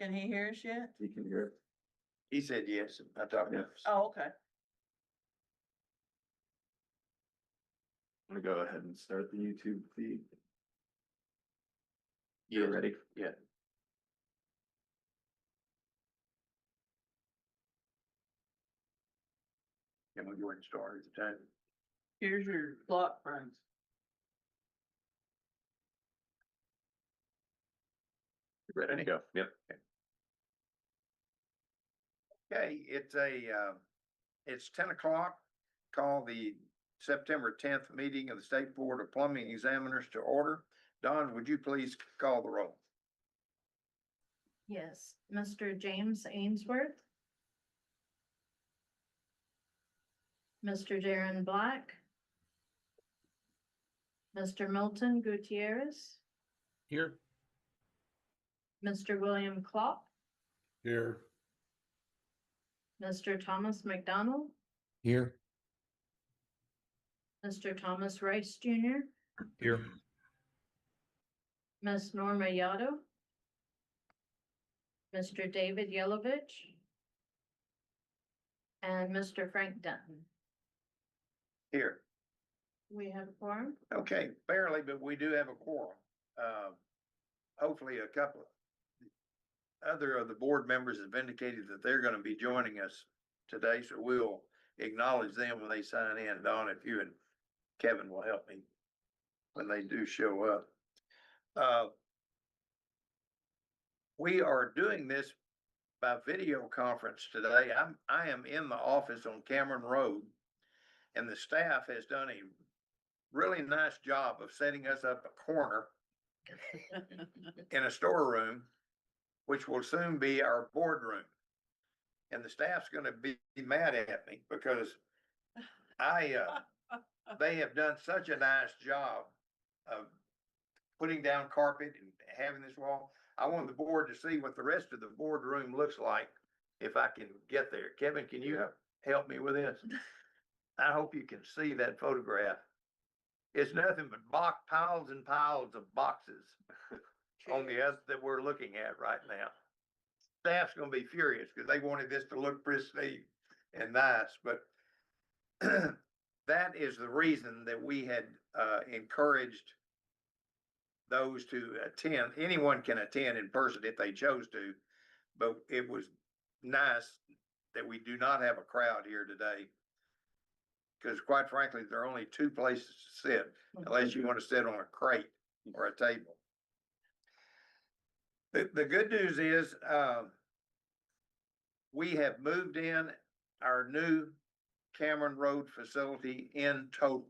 Can he hear us yet? You can hear it. He said yes. I talked to him. Oh, okay. I'm gonna go ahead and start the YouTube feed. Yeah. You're ready? Yeah. Can we go ahead and start at the time? Here's your clock, friends. You're ready to go. Yep. Okay, it's 10 o'clock. Call the September 10th meeting of the State Board of Plumbing Examiners to order. Don, would you please call the roll? Yes, Mr. James Ainsworth. Mr. Darren Black. Mr. Milton Gutierrez, Here. Mr. William Klopp, Here. Mr. Thomas McDonald, Here. Mr. Thomas Rice Jr., Here. Miss Norma Yato, Mr. David Yelovich, and Mr. Frank Denton. Here. We have a quorum. Okay, barely, but we do have a quorum. Hopefully a couple of other of the board members have indicated that they're gonna be joining us today, so we'll acknowledge them when they sign in. Don, if you and Kevin will help me when they do show up. We are doing this by video conference today. I am in the office on Cameron Road, and the staff has done a really nice job of setting us up a corner in a storeroom, which will soon be our boardroom. And the staff's gonna be mad at me because they have done such a nice job of putting down carpet and having this wall. I want the board to see what the rest of the boardroom looks like if I can get there. Kevin, can you help me with this? I hope you can see that photograph. It's nothing but piles and piles of boxes on the other that we're looking at right now. Staff's gonna be furious because they wanted this to look pristine and nice, but that is the reason that we had encouraged those to attend. Anyone can attend in person if they chose to, but it was nice that we do not have a crowd here today. Because quite frankly, there are only two places to sit, unless you want to sit on a crate or a table. The good news is, we have moved in our new Cameron Road facility in total.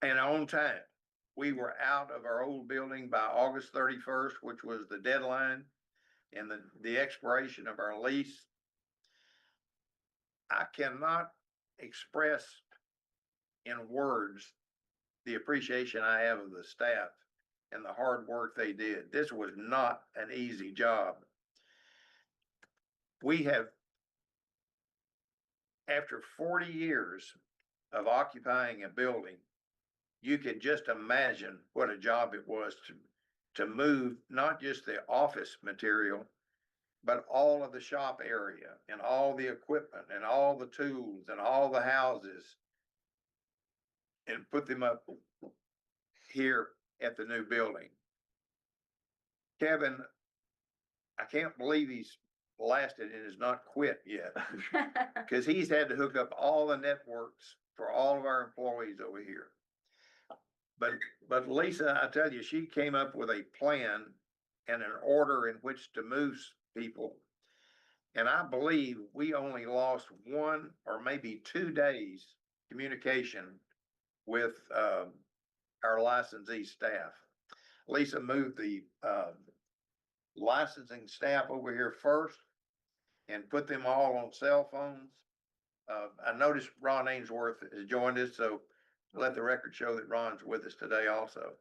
And on time. We were out of our old building by August 31st, which was the deadline and the expiration of our lease. I cannot express in words the appreciation I have of the staff and the hard work they did. This was not an easy job. We have, after 40 years of occupying a building, you can just imagine what a job it was to move not just the office material, but all of the shop area and all the equipment and all the tools and all the houses and put them up here at the new building. Kevin, I can't believe he's lasted and has not quit yet because he's had to hook up all the networks for all of our employees over here. But Lisa, I tell you, she came up with a plan and an order in which to move people. And I believe we only lost 1 or maybe 2 days communication with our licensee staff. Lisa moved the licensing staff over here first and put them all on cell phones. I noticed Ron Ainsworth has joined us, so let the record show that Ron's with us today also.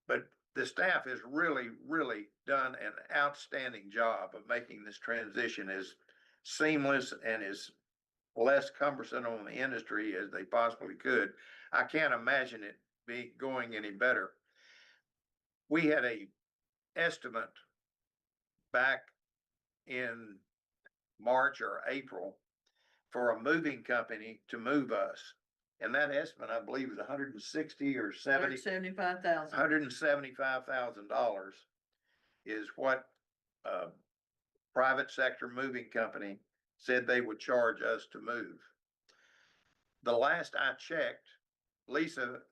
But the staff has really, really done an outstanding job of making this transition as seamless and as less cumbersome on the industry as they possibly could. I can't imagine it going any better. we had a estimate back in March or April for a moving company to move us. And that estimate, I believe, is $160,000 or $175,000. $175,000 is what a private sector moving company said they would charge us to move. The last I checked, Lisa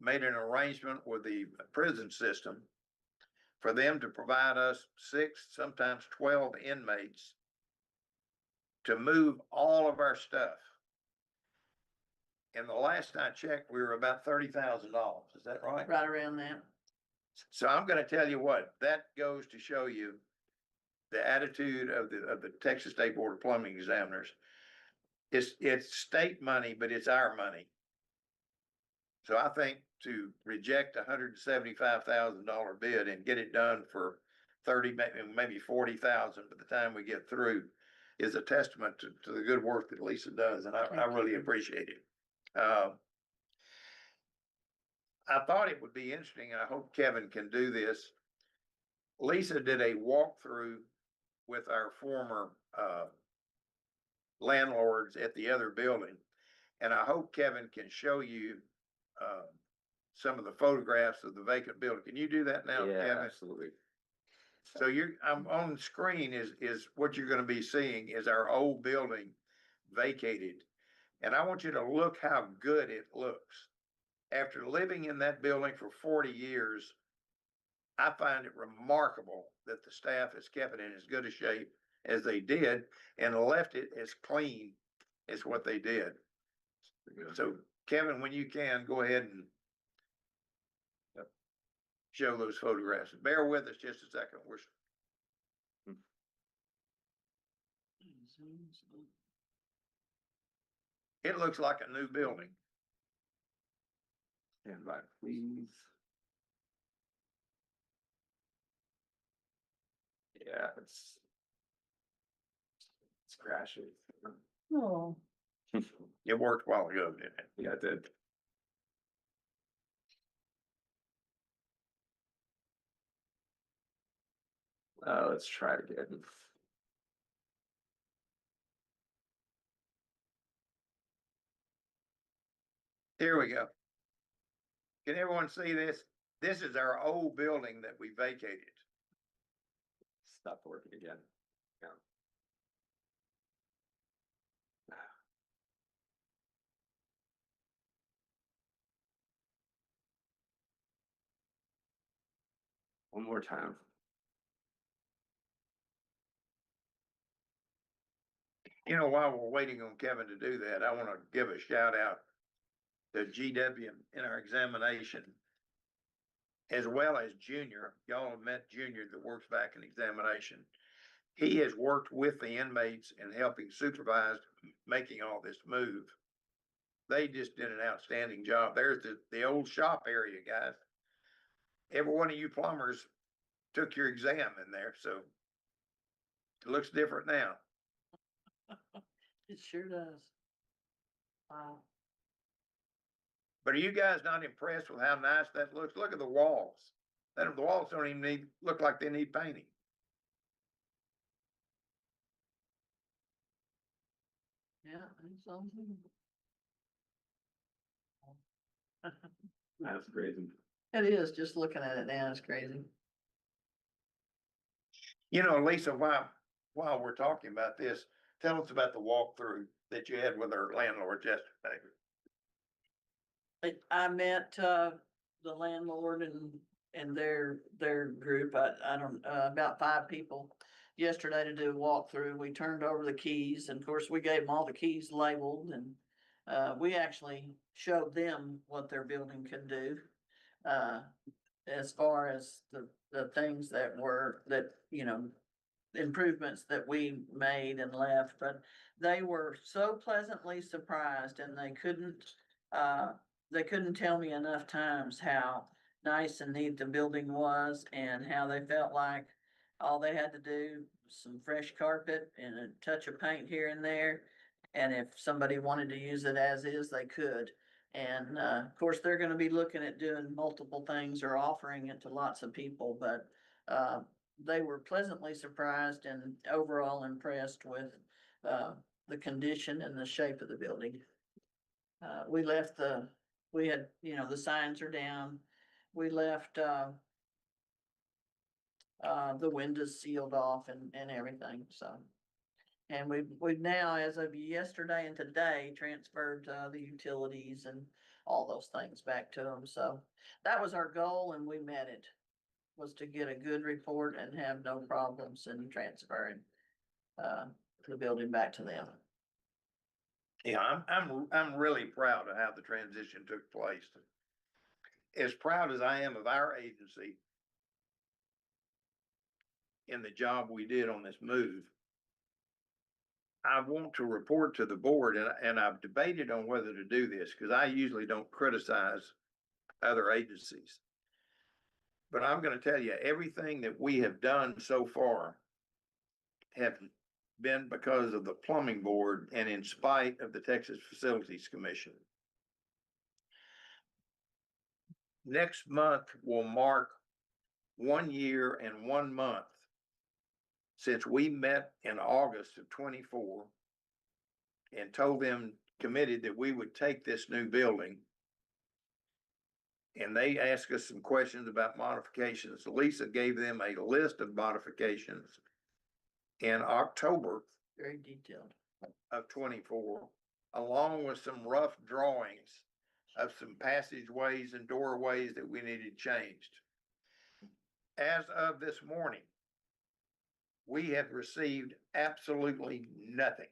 made an arrangement with the prison system for them to provide us 6, sometimes 12 inmates to move all of our stuff. And the last I checked, we were about $30,000. Is that right? Right around that. So I'm gonna tell you what, that goes to show you the attitude of the Texas State Board of Plumbing Examiners. It's state money, but it's our money. So I think to reject $175,000 bid and get it done for 30, maybe 40,000 by the time we get through is a testament to the good work that Lisa does, and I really appreciate it. I thought it would be interesting, I hope Kevin can do this. Lisa did a walkthrough with our former landlords at the other building, and I hope Kevin can show you some of the photographs of the vacant building. Can you do that now, Yeah, Kevin? absolutely. So I'm on the screen is what you're gonna be seeing is our old building vacated. And I want you to look how good it looks. After living in that building for 40 years, I find it remarkable that the staff has kept it in as good a shape as they did and left it as clean as what they did. So Kevin, when you can, go ahead and show those photographs. Bear with us just a second. It looks like a new building. Stand by, please. Yeah, it's crashing. Oh, It worked a while ago, didn't it? Yeah, it did. Let's try it again. Here we go. Can everyone see this? This is our old building that we vacated. Stop working again. Yeah. One more time. You know, while we're waiting on Kevin to do that, I want to give a shout out to GW in our examination, as well as Junior. Y'all have met Junior that works back in examination. He has worked with the inmates and helping supervise making all this move. They just did an outstanding job. There's the old shop area, guys. Every one of you plumbers took your exam in there, so it looks different now. it sure does. Wow. But are you guys not impressed with how nice that looks? Look at the walls. The walls don't even look like they need painting. Yeah, it's something. That's crazy. It is, just looking at it now, it's crazy. You know, Lisa, while we're talking about this, tell us about the walkthrough that you had with our landlord yesterday. I met, the landlord and their group, I don't, about 5 people yesterday to do a walkthrough. We turned over the keys, and of course, we gave them all the keys labeled, and, we actually showed them what their building could do. As far as the things that improvements that we made and left, but they were so pleasantly surprised, and they couldn't tell me enough times how nice and neat the building was, and how they felt like all they had to do was some fresh carpet and a touch of paint here and there. And if somebody wanted to use it as is, they could. And, of course, they're gonna be looking at doing multiple things or offering it to lots of people, but, they were pleasantly surprised and overall impressed with, the condition and the shape of the building. We left we had, the signs are down. We left, the windows sealed off and everything, so. And we've now, as of yesterday and today, transferred, the utilities and all those things back to them, so. That was our goal and we met it, was to get a good report and have no problems in transferring, the building back to them. Yeah, I'm really proud of how the transition took place. As proud as I am of our agency in the job we did on this move, I want to report to the board, and I've debated on whether to do this, because I usually don't criticize other agencies. But I'm gonna tell you, everything that we have done so far have been because of the plumbing board and in spite of the Texas Facilities Commission. Next month will mark 1 year and 1 month since we met in August of 24 and told them, committed that we would take this new building. And they asked us some questions about modifications. Lisa gave them a list of modifications in October Very detailed. of 24, along with some rough drawings of some passageways and doorways that we needed changed. As of this morning, we have received absolutely nothing,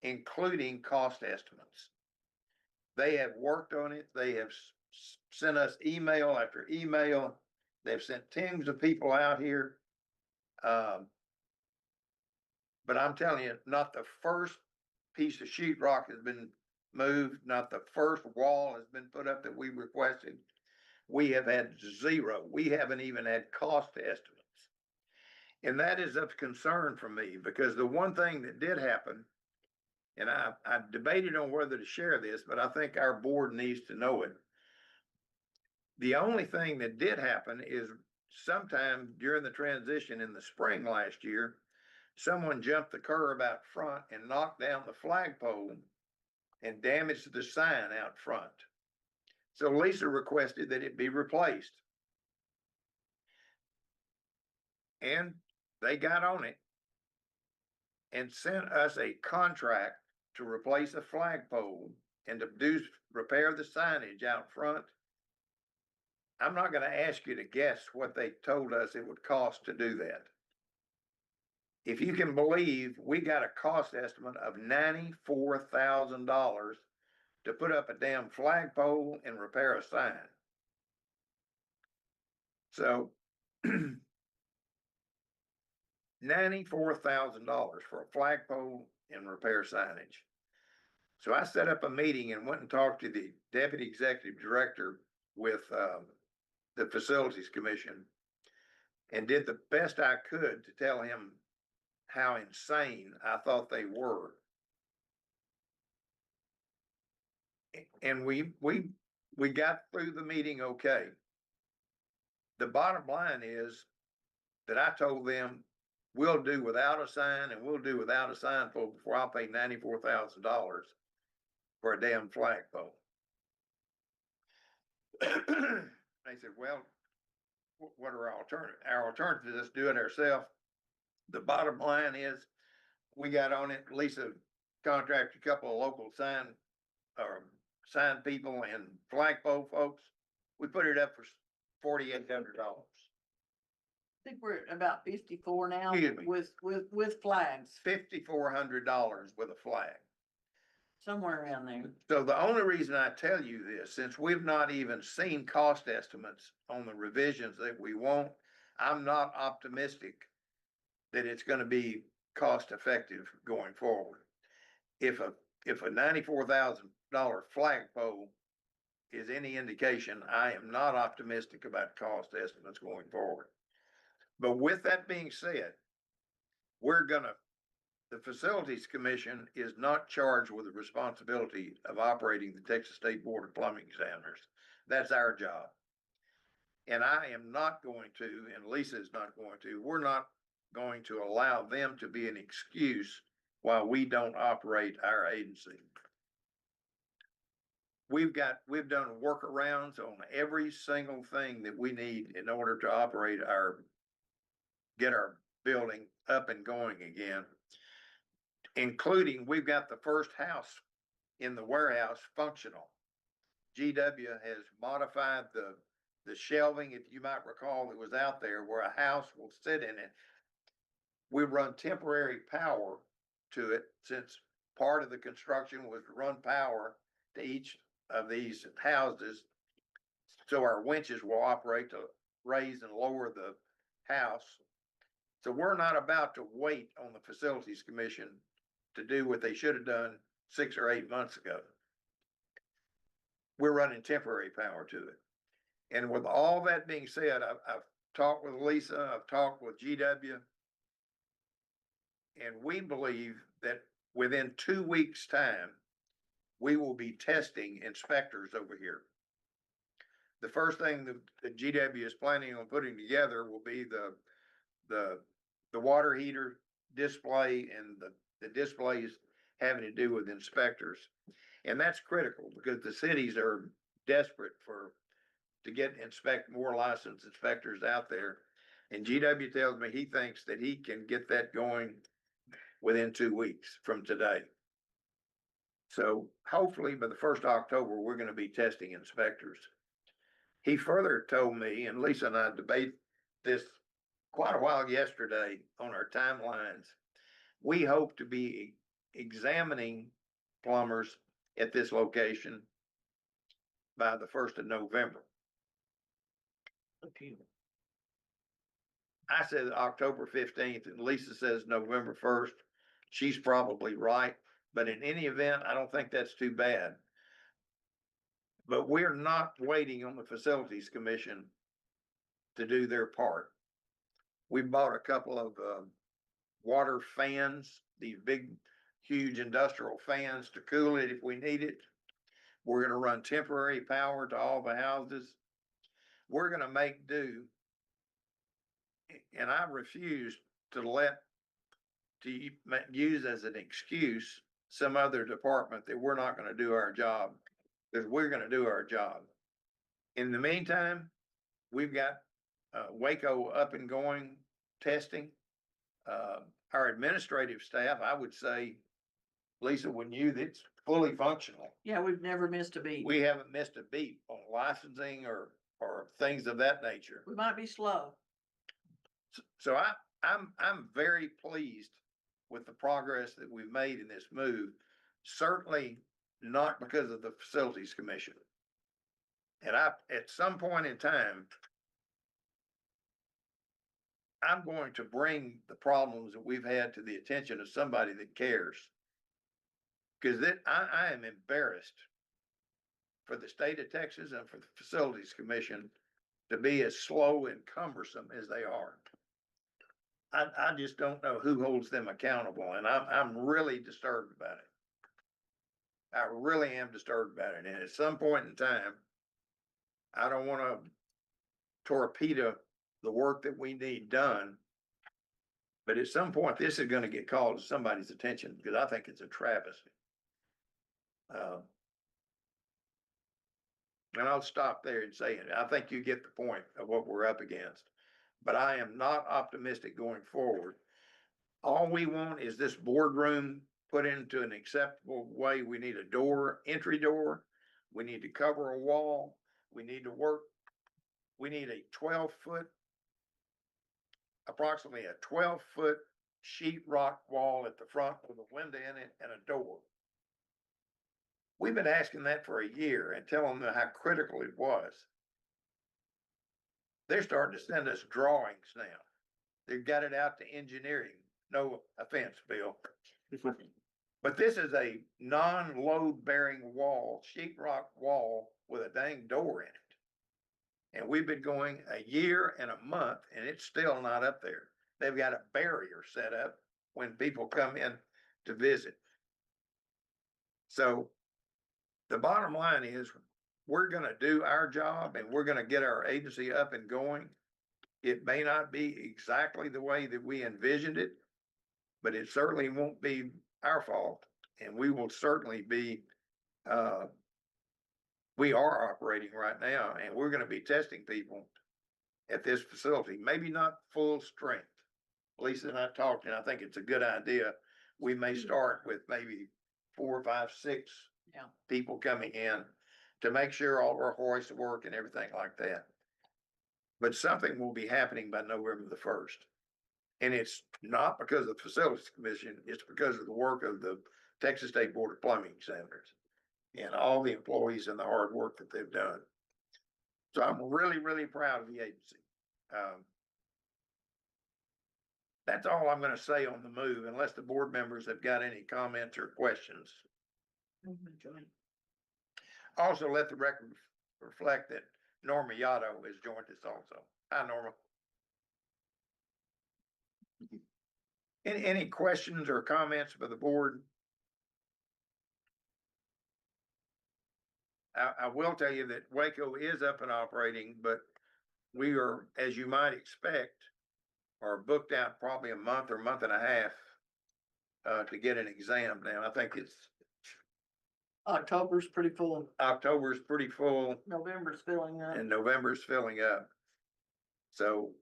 including cost estimates. They have worked on it. They have sent us email after email. They've sent teams of people out here. But I'm telling you, not the first piece of sheetrock has been moved, not the first wall has been put up that we requested. We have had zero. We haven't even had cost estimates. And that is of concern for me, because the one thing that did happen, and I debated on whether to share this, but I think our board needs to know it. The only thing that did happen is sometime during the transition in the spring last year, someone jumped the curb out front and knocked down the flagpole and damaged the sign out front. So Lisa requested that it be replaced. And they got on it and sent us a contract to replace a flagpole and to repair the signage out front. I'm not gonna ask you to guess what they told us it would cost to do that. If you can believe, we got a cost estimate of $94,000 to put up a damn flagpole and repair a sign. So $94,000 for a flagpole and repair signage. So I set up a meeting and went and talked to the deputy executive director with the Facilities Commission and did the best I could to tell him how insane I thought they were. And we got through the meeting okay. The bottom line is that I told them, we'll do without a sign and we'll do without a sign pole before I'll pay $94,000 for a damn flagpole. They said, well, what are our alternatives? Our alternative is do it ourselves. The bottom line is, we got on it. Lisa contracted a couple of local sign people and flagpole folks. We put it up for $4,800. I think we're at about 54 now Excuse me. with flags, $5,400 with a flag. somewhere around there. So the only reason I tell you this, since we've not even seen cost estimates on the revisions that we want, I'm not optimistic that it's gonna be cost effective going forward. If a $94,000 flagpole is any indication, I am not optimistic about cost estimates going forward. But with that being said, we're gonna the Facilities Commission is not charged with the responsibility of operating the Texas State Board of Plumbing Examiners. That's our job. And I am not going to, and Lisa is not going to, we're not going to allow them to be an excuse while we don't operate our agency. We've done workarounds on every single thing that we need in order to operate get our building up and going again. Including, we've got the first house in the warehouse functional. GW has modified the shelving, if you might recall, that was out there where a house will sit in it. We run temporary power to it since part of the construction was to run power to each of these houses. So our winches will operate to raise and lower the house. So we're not about to wait on the Facilities Commission to do what they should have done 6 or 8 months ago. We're running temporary power to it. And with all that being said, I've talked with Lisa, I've talked with GW, and we believe that within 2 weeks' time, we will be testing inspectors over here. The first thing that GW is planning on putting together will be the water heater display and the displays having to do with inspectors. And that's critical because the cities are desperate to get more licensed inspectors out there. And GW tells me he thinks that he can get that going within 2 weeks from today. So hopefully by the 1st of October, we're gonna be testing inspectors. He further told me, and Lisa and I debated this quite a while yesterday on our timelines, we hope to be examining plumbers at this location by the 1st of November. I said October 15th, and Lisa says November 1st. She's probably right, but in any event, I don't think that's too bad. But we're not waiting on the Facilities Commission to do their part. We bought a couple of water fans, these big, huge industrial fans to cool it if we need it. We're gonna run temporary power to all the houses. We're gonna make do. And I refuse to use as an excuse some other department that we're not gonna do our job, because we're gonna do our job. In the meantime, we've got Waco up and going testing. Our administrative staff, I would say, Lisa, when it's fully functional. Yeah, we've never missed a beat. We haven't missed a beat on licensing or things of that nature. We might be slow. So I'm very pleased with the progress that we've made in this move. Certainly not because of the Facilities Commission. And at some point in time, I'm going to bring the problems that we've had to the attention of somebody that cares. Because I am embarrassed for the state of Texas and for the Facilities Commission to be as slow and cumbersome as they are. I just don't know who holds them accountable, and I'm really disturbed about it. I really am disturbed about it, and at some point in time, I don't wanna torpedo the work that we need done. But at some point, this is gonna get called to somebody's attention, because I think it's a travesty. And I'll stop there and say it. I think you get the point of what we're up against. But I am not optimistic going forward. All we want is this boardroom put into an acceptable way. We need a entry door. We need to cover a wall. We need to work. We need a 12-foot, approximately a 12-foot sheetrock wall at the front with a window in it and a door. We've been asking that for a year and telling them how critical it was. They're starting to send us drawings now. They've got it out to engineering. No offense, Bill. But this is a non-load bearing wall, sheetrock wall with a dang door in it. And we've been going a year and a month and it's still not up there. They've got a barrier set up when people come in to visit. So the bottom line is, we're gonna do our job and we're gonna get our agency up and going. It may not be exactly the way that we envisioned it, but it certainly won't be our fault. And we will certainly be, we are operating right now and we're gonna be testing people at this facility, maybe not full strength. Lisa and I talked, and I think it's a good idea. We may start with maybe 4, 5, 6 Yeah. people coming in to make sure all of our hoists work and everything like that. But something will be happening by November the 1st. And it's not because of the Facilities Commission, it's because of the work of the Texas State Board of Plumbing Examiners and all the employees and the hard work that they've done. So I'm really, really proud of the agency. That's all I'm gonna say on the move, unless the board members have got any comments or questions. Also, let the record reflect that Norma Yato has joined us also. Hi, Norma. Any questions or comments by the board? I will tell you that Waco is up and operating, but we are, as you might expect, are booked out probably a month or month and a half to get an exam now. I think it's October's pretty full, October's pretty full November's filling up. and November's filling up. So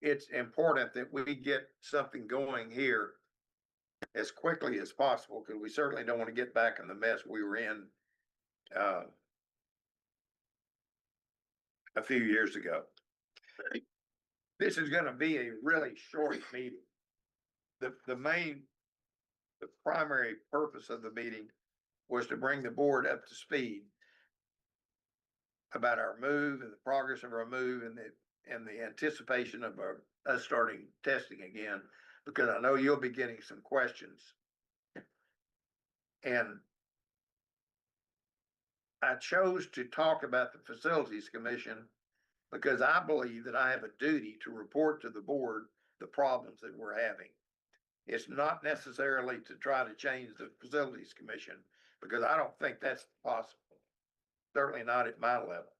it's important that we get something going here as quickly as possible, because we certainly don't want to get back in the mess we were in a few years ago. This is gonna be a really short meeting. The primary purpose of the meeting was to bring the board up to speed about our move and the progress of our move and the anticipation of us starting testing again, because I know you'll be getting some questions. And I chose to talk about the Facilities Commission because I believe that I have a duty to report to the board the problems that we're having. It's not necessarily to try to change the Facilities Commission, because I don't think that's possible. Certainly not at my level.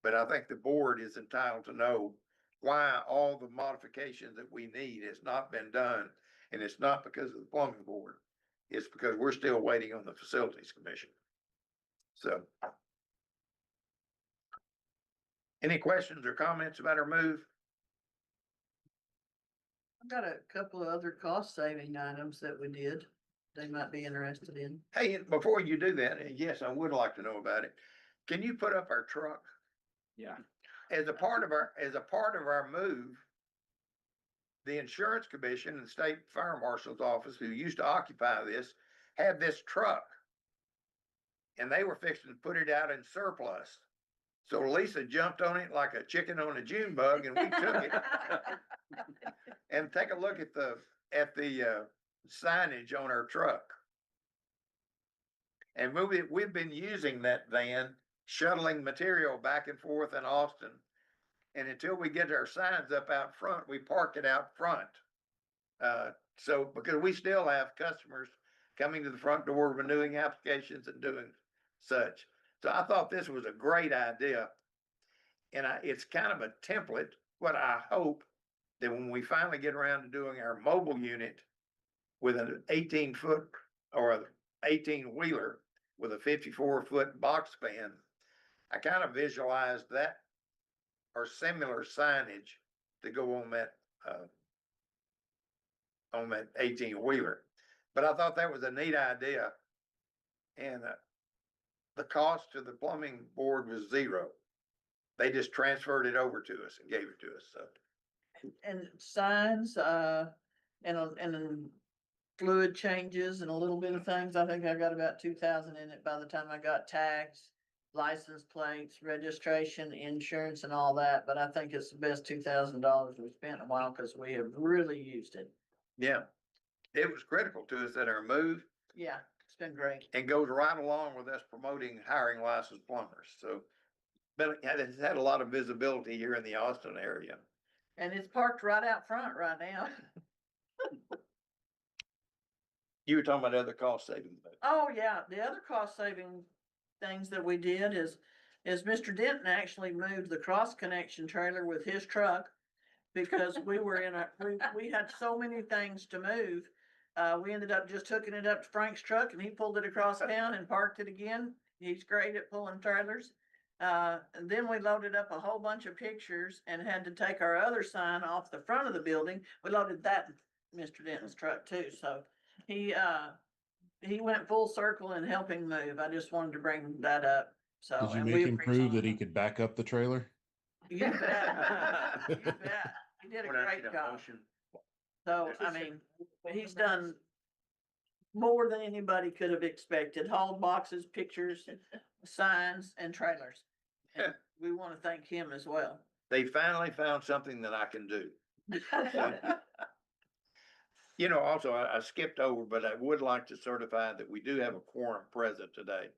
But I think the board is entitled to know why all the modifications that we need has not been done. And it's not because of the plumbing board. It's because we're still waiting on the Facilities Commission. So. Any questions or comments about our move? I've got a couple of other cost saving items that we did, they might be interested in. Hey, before you do that, and yes, I would like to know about it. Can you put up our truck? Yeah. As a part of our move, the Insurance Commission and State Fire Marshal's Office, who used to occupy this, had this truck. And they were fixing to put it out in surplus. So Lisa jumped on it like a chicken on a June bug, and we took it. And take a look at the signage on our truck. And we've been using that van, shuttling material back and forth in Austin. And until we get our signs up out front, we parked it out front. So because we still have customers coming to the front door, renewing applications and doing such. So I thought this was a great idea. And it's kind of a template, what I hope that when we finally get around to doing our mobile unit with an 18-foot or an 18-wheeler with a 54-foot box span, I kind of visualized that or similar signage to go on that 18-wheeler. But I thought that was a neat idea. And the cost to the plumbing board was zero. They just transferred it over to us and gave it to us, so. And signs, and fluid changes and a little bit of things. I think I got about 2,000 in it by the time I got tags, license plates, registration, insurance and all that. But I think it's the best $2,000 we've spent in a while, because we have really used it. Yeah, it was critical to us at our move Yeah, it's been great. and goes right along with us promoting hiring licensed plumbers, so. But it's had a lot of visibility here in the Austin area. And it's parked right out front right now. You were talking about other cost savings. Oh, yeah, the other cost saving things that we did is Mr. Denton actually moved the cross connection trailer with his truck. Because we were we had so many things to move. We ended up just hooking it up to Frank's truck and he pulled it across town and parked it again. He's great at pulling trailers. And then we loaded up a whole bunch of pictures and had to take our other sign off the front of the building. We loaded that in Mr. Denton's truck too, so he went full circle in helping move. I just wanted to bring that up, so. Did you and make we him prove that he appreciate could back up the trailer? it. You bet, you bet. He did a great job. So, I mean, he's done more than anybody could have expected, hauled boxes, pictures, signs, and trailers. And we want to thank him as well. They finally found something that I can do. You know, also, I skipped over, but I would like to certify that we do have a quorum present today.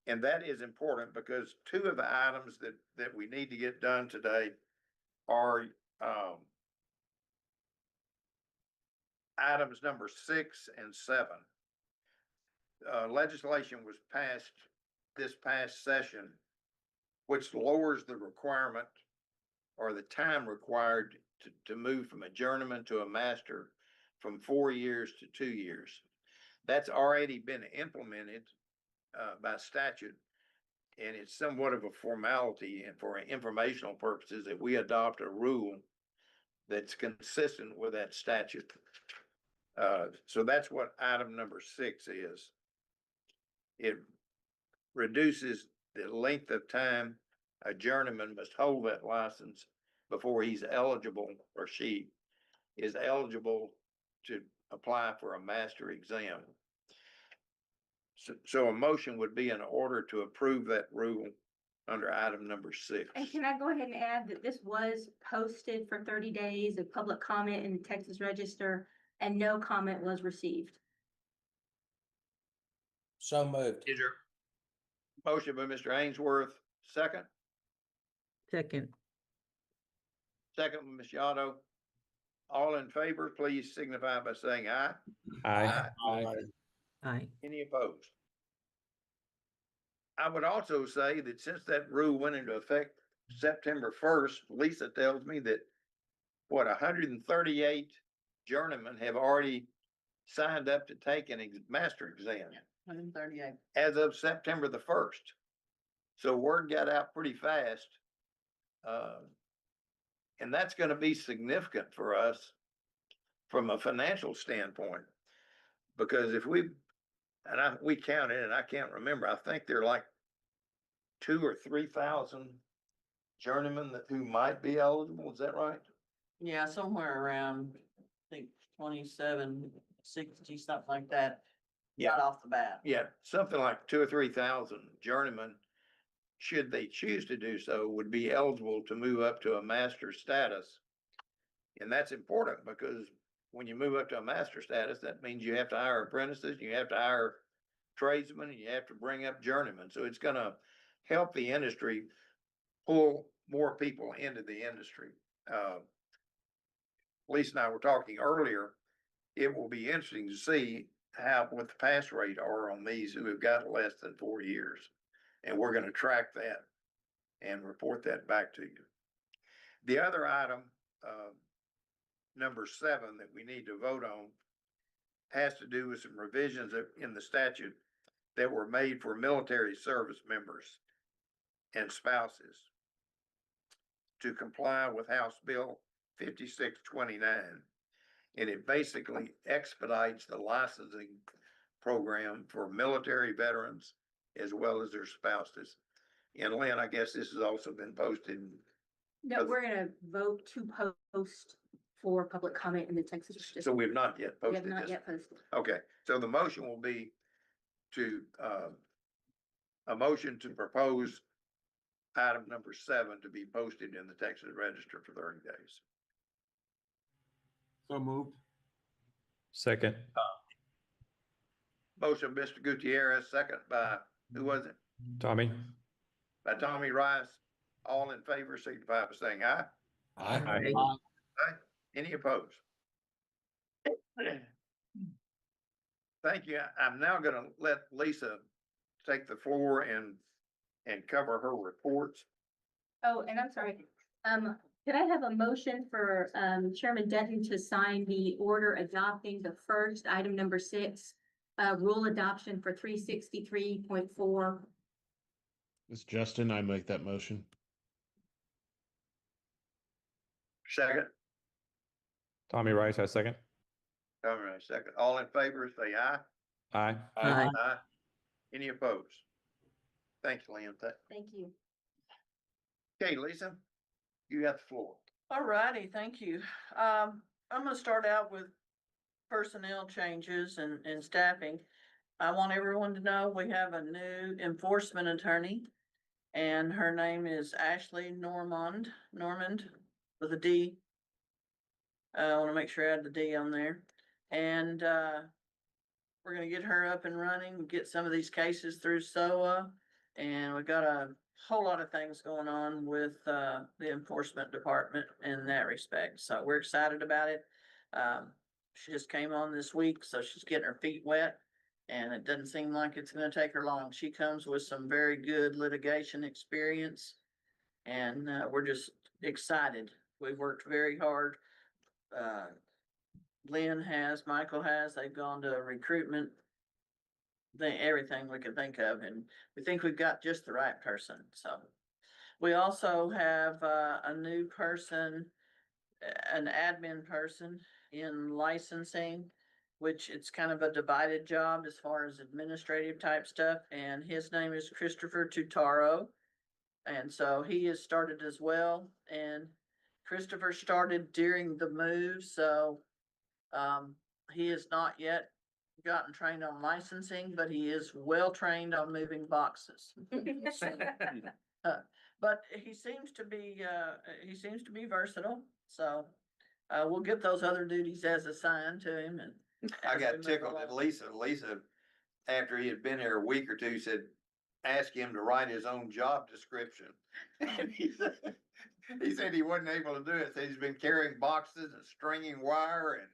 And that is important because two of the items that we need to get done today are, items number 6 and 7. Legislation was passed this past session, which lowers the requirement or the time required to move from a journeyman to a master from 4 years to 2 years. That's already been implemented by statute, and it's somewhat of a formality and for informational purposes that we adopt a rule that's consistent with that statute. So that's what item number 6 is. It reduces the length of time a journeyman must hold that license before he's eligible, or she is eligible to apply for a master exam. So a motion would be in order to approve that rule under item number 6. And can I go ahead and add that this was posted for 30 days of public comment in the Texas Register and no comment was received? So moved. Is there motion by Mr. Ainsworth, second? Second. Second by Ms. Yotto. All in favor, please signify by saying aye. Aye. Aye. Any opposed? I would also say that since that rule went into effect September 1st, Lisa tells me that, 138 journeymen have already signed up to take an master exam 138. as of September the 1st. So word got out pretty fast. And that's gonna be significant for us from a financial standpoint. Because if we counted, and I can't remember, I think there are like 2,000 or 3,000 journeymen who might be eligible, is that right? Yeah, somewhere around, I think 2760, something like that. Yeah. Right off the bat. Yeah, something like 2,000 or 3,000 journeymen, should they choose to do so, would be eligible to move up to a master status. And that's important because when you move up to a master status, that means you have to hire apprentices, you have to hire tradesmen, and you have to bring up journeymen. So it's gonna help the industry pull more people into the industry. Lisa and I were talking earlier, it will be interesting to see what the pass rate are on these who have got less than 4 years. And we're gonna track that and report that back to you. The other item, number 7 that we need to vote on has to do with some revisions in the statute that were made for military service members and spouses to comply with House Bill 5629. And it basically expedites the licensing program for military veterans as well as their spouses. And Lynn, I guess this has also been posted. No, we're gonna vote to post for public comment in the Texas Register. So we've not yet We posted have not this. yet posted. Okay, so the motion will be to, a motion to propose item number 7 to be posted in the Texas Register for 30 days. So moved. Second. Motion, Mr. Gutierrez, second by, who was it? Tommy? By Tommy Rice. All in favor, signify by saying aye. Aye. Any opposed? Thank you. I'm now gonna let Lisa take the floor and cover her reports. Oh, and I'm sorry, could I have a motion for, Chairman Denton to sign the order adopting the first item number 6, rule adoption for 363.4? It's Justin. I make that motion. Second, Tommy Rice, I second. Tommy Rice, second. All in favor, say aye. Aye. Aye. Aye. Any opposed? Thanks, Lynn. Thank you. Okay, Lisa, you got the floor. All righty, thank you. I'm gonna start out with personnel changes and staffing. I want everyone to know we have a new enforcement attorney. And her name is Ashley Normand with a D. I wanna make sure I add the D on there. And, we're gonna get her up and running, get some of these cases through SOA. And we've got a whole lot of things going on with, the enforcement department in that respect. So we're excited about it. She just came on this week, so she's getting her feet wet. And it doesn't seem like it's gonna take her long. She comes with some very good litigation experience. And, we're just excited. We've worked very hard. Lynn has, Michael has, they've gone to recruitment. Everything we can think of, and we think we've got just the right person, so. We also have, a new person, an admin person in licensing, which it's kind of a divided job as far as administrative type stuff, and his name is Christopher Tutaro. And so he has started as well, and Christopher started during the move, so, he has not yet gotten trained on licensing, but he is well trained on moving boxes. But he seems to be versatile, so, we'll get those other duties as assigned to him and. I as we got move tickled at along. Lisa, after he had been here a week or two, said, ask him to write his own job description. And he said he wasn't able to do it. Said he's been carrying boxes and stringing wire and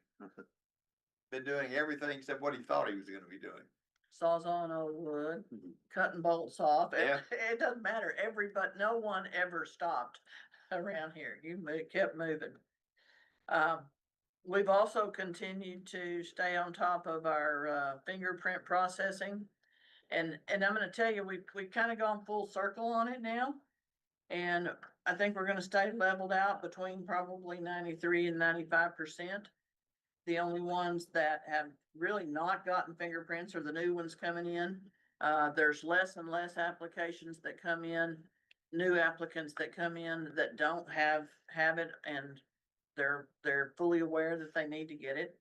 been doing everything except what he thought he was gonna be doing. Saws on old wood, cutting bolts off. Yeah. It doesn't matter. No one ever stopped around here. Kept moving. We've also continued to stay on top of our, fingerprint processing. And I'm gonna tell you, we've kind of gone full circle on it now. And I think we're gonna stay leveled out between probably 93 and 95%. The only ones that have really not gotten fingerprints are the new ones coming in. There's less and less applications that come in, new applicants that come in that don't have it, and they're fully aware that they need to get it.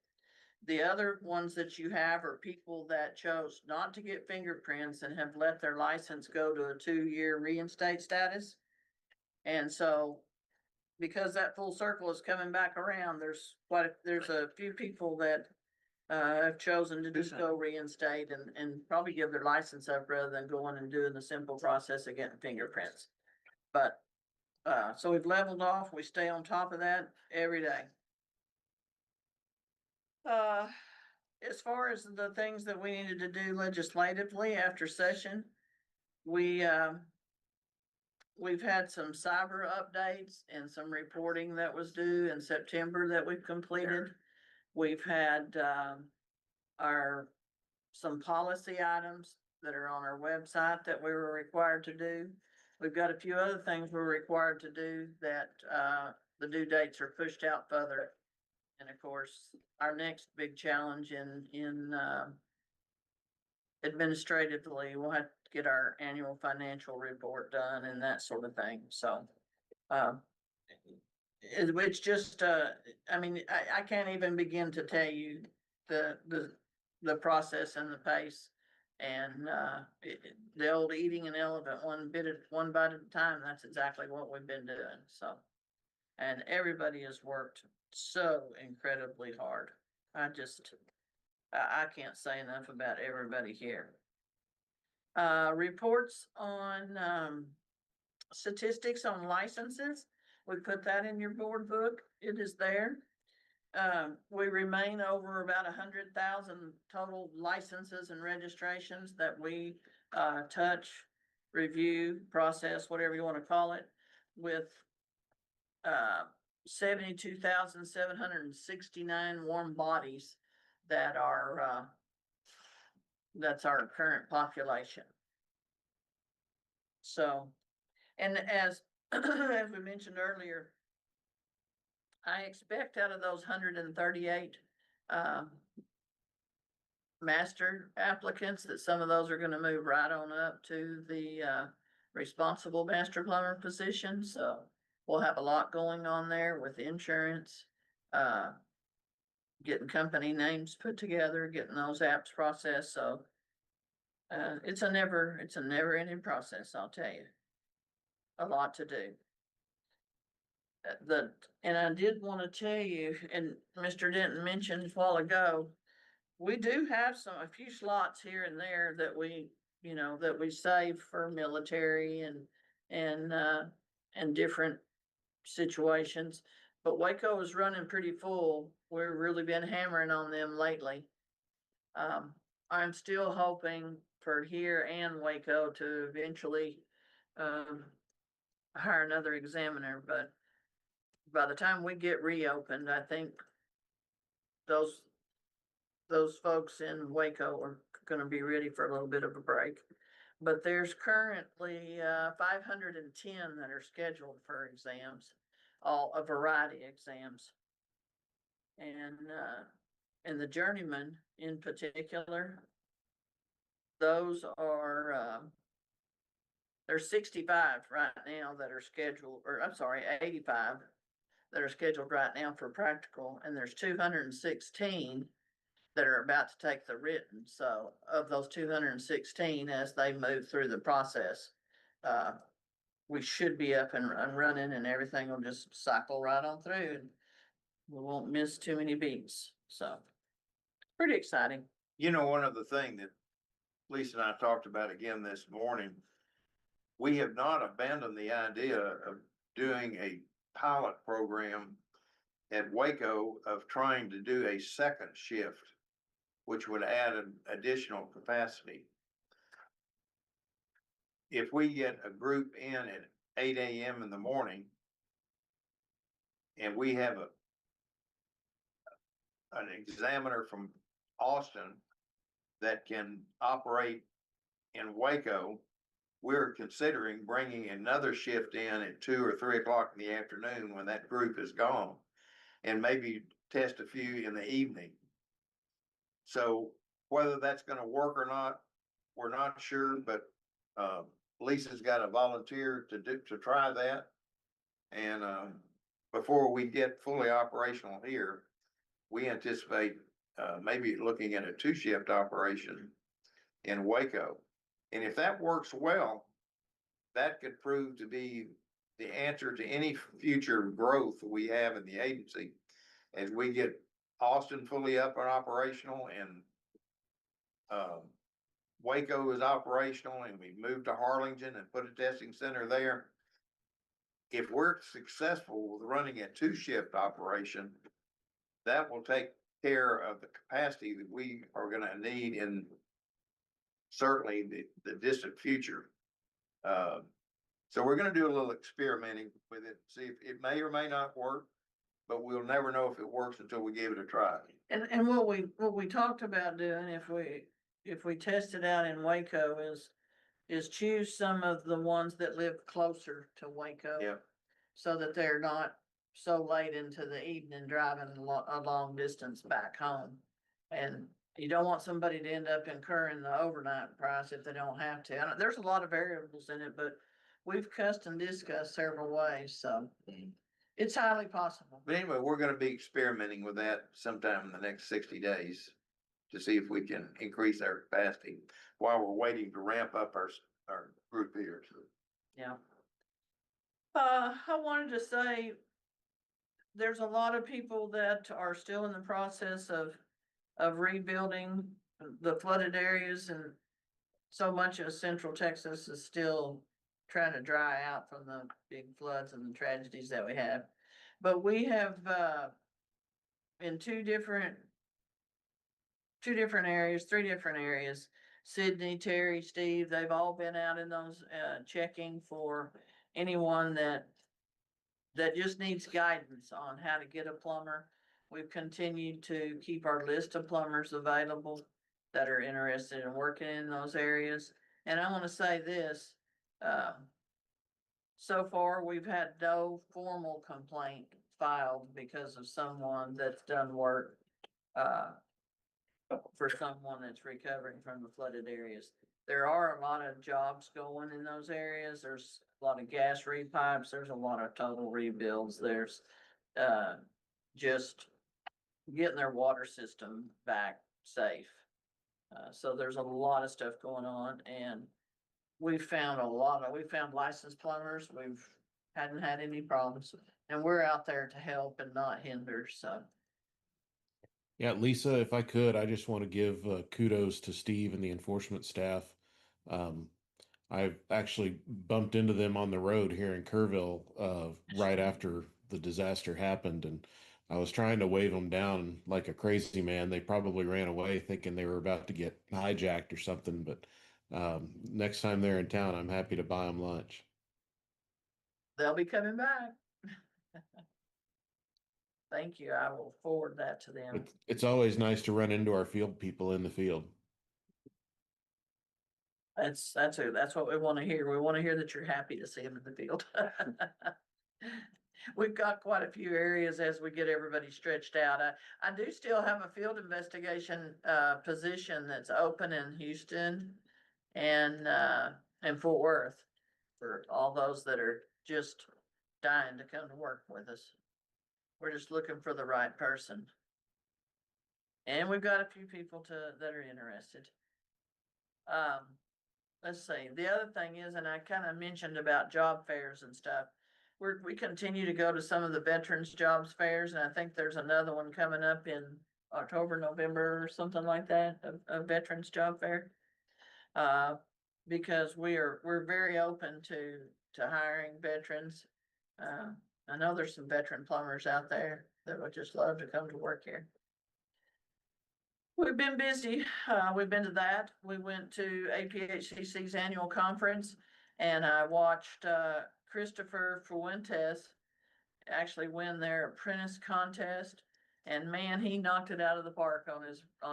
The other ones that you have are people that chose not to get fingerprints and have let their license go to a 2-year reinstate status. And so, because that full circle is coming back around, there's a few people that, have chosen to just go reinstate and probably give their license up rather than going and doing the simple process of getting fingerprints. But, so we've leveled off, we stay on top of that every day. As far as the things that we needed to do legislatively after session, we've had some cyber updates and some reporting that was due in September that we've completed. We've had, some policy items that are on our website that we were required to do. We've got a few other things we're required to do that, the due dates are pushed out further. And of course, our next big challenge in administratively, we'll have to get our annual financial report done and that sort of thing, so. It's just, I mean, I can't even begin to tell you the process and the pace. And, the old eating an elephant one bite at a time, that's exactly what we've been doing, so. And everybody has worked so incredibly hard. I can't say enough about everybody here. Reports on, statistics on licenses. We put that in your board book. It is there. We remain over about 100,000 total licenses and registrations that we, touch, review, process, whatever you wanna call it, with, 72,769 warm bodies that are, that's our current population. So, and as, as we mentioned earlier, I expect out of those 138, master applicants, that some of those are gonna move right on up to the, responsible master plumber position, so we'll have a lot going on there with insurance, getting company names put together, getting those apps processed, so it's a never ending process, I'll tell you. A lot to do. And I did wanna tell you, and Mr. Denton mentioned a while ago, we do have a few slots here and there that we, that we save for military and different situations. But Waco is running pretty full. We've really been hammering on them lately. I'm still hoping for here and Waco to eventually, hire another examiner, but by the time we get reopened, I think those folks in Waco are gonna be ready for a little bit of a break. But there's currently 510 that are scheduled for exams, all a variety of exams. And the journeyman in particular, those are there's 65 right now that are scheduled, or I'm sorry, 85 that are scheduled right now for practical, and there's 216 that are about to take the written. So of those 216, as they move through the process, we should be up and running, and everything will just cycle right on through, and we won't miss too many beats. So pretty exciting. You know, one other thing that Lisa and I talked about again this morning, we have not abandoned the idea of doing a pilot program at Waco of trying to do a second shift, which would add an additional capacity. If we get a group in at 8 a.m. in the morning and we have an examiner from Austin that can operate in Waco, we're considering bringing another shift in at 2 or 3 o'clock in the afternoon when that group is gone, and maybe test a few in the evening. So whether that's gonna work or not, we're not sure, but Lisa's got a volunteer to try that. And before we get fully operational here, we anticipate maybe looking at a 2-shift operation in Waco. And if that works well, that could prove to be the answer to any future growth we have in the agency. As we get Austin fully up and operational, and Waco is operational, and we move to Harlingen and put a testing center there. If we're successful with running a 2-shift operation, that will take care of the capacity that we are gonna need in certainly the distant future. So we're gonna do a little experimenting with it, see if it may or may not work, but we'll never know if it works until we give it a try. And what we talked about doing, if we test it out in Waco, is choose some of the ones that live closer to Waco. Yeah. So that they're not so late into the evening driving a long distance back home. And you don't want somebody to end up incurring the overnight price if they don't have to. And there's a lot of variables in it, but we've custom discussed several ways, so it's highly possible. But anyway, we're gonna be experimenting with that sometime in the next 60 days to see if we can increase our capacity while we're waiting to ramp up our group here. Yeah. I wanted to say, there's a lot of people that are still in the process of rebuilding the flooded areas, and so much of central Texas is still trying to dry out from the big floods and the tragedies that we have. But we have, in two different areas, three different areas. Sydney, Terry, Steve, they've all been out in those, checking for anyone that just needs guidance on how to get a plumber. We've continued to keep our list of plumbers available that are interested in working in those areas. And I wanna say this, so far, we've had no formal complaint filed because of someone that's done work, for someone that's recovering from the flooded areas. There are a lot of jobs going in those areas. There's a lot of gas repipes. There's a lot of total rebuilds. There's, just getting their water system back safe. So there's a lot of stuff going on, and we found licensed plumbers. Hadn't had any problems, and we're out there to help and not hinder, so. Yeah, Lisa, if I could, I just want to give kudos to Steve and the enforcement staff. Um, I've actually bumped into them on the road here in Kerrville right after the disaster happened, and I was trying to wave them down like a crazy man. They probably ran away thinking they were about to get hijacked or something, but next time they're in town, I'm happy to buy them lunch. They'll be coming back. Thank you. I will forward that to them. It's always nice to run into our field people in the field. That's what we wanna hear. We wanna hear that you're happy to see them in the field. We've got quite a few areas as we get everybody stretched out. I do still have a field investigation, position that's open in Houston and Fort Worth for all those that are just dying to come to work with us. We're just looking for the right person. And we've got a few people that are interested. Let's see, the other thing is, and I kind of mentioned about job fairs and stuff. We continue to go to some of the veterans jobs fairs, and I think there's another one coming up in October, November, or something like that, a veterans job fair. Because we're very open to hiring veterans. I know there's some veteran plumbers out there that would just love to come to work here. We've been busy. We've been to that. We went to APHCC's annual conference, and I watched, Christopher Fuentes actually win their apprentice contest. And man, he knocked it out of the park on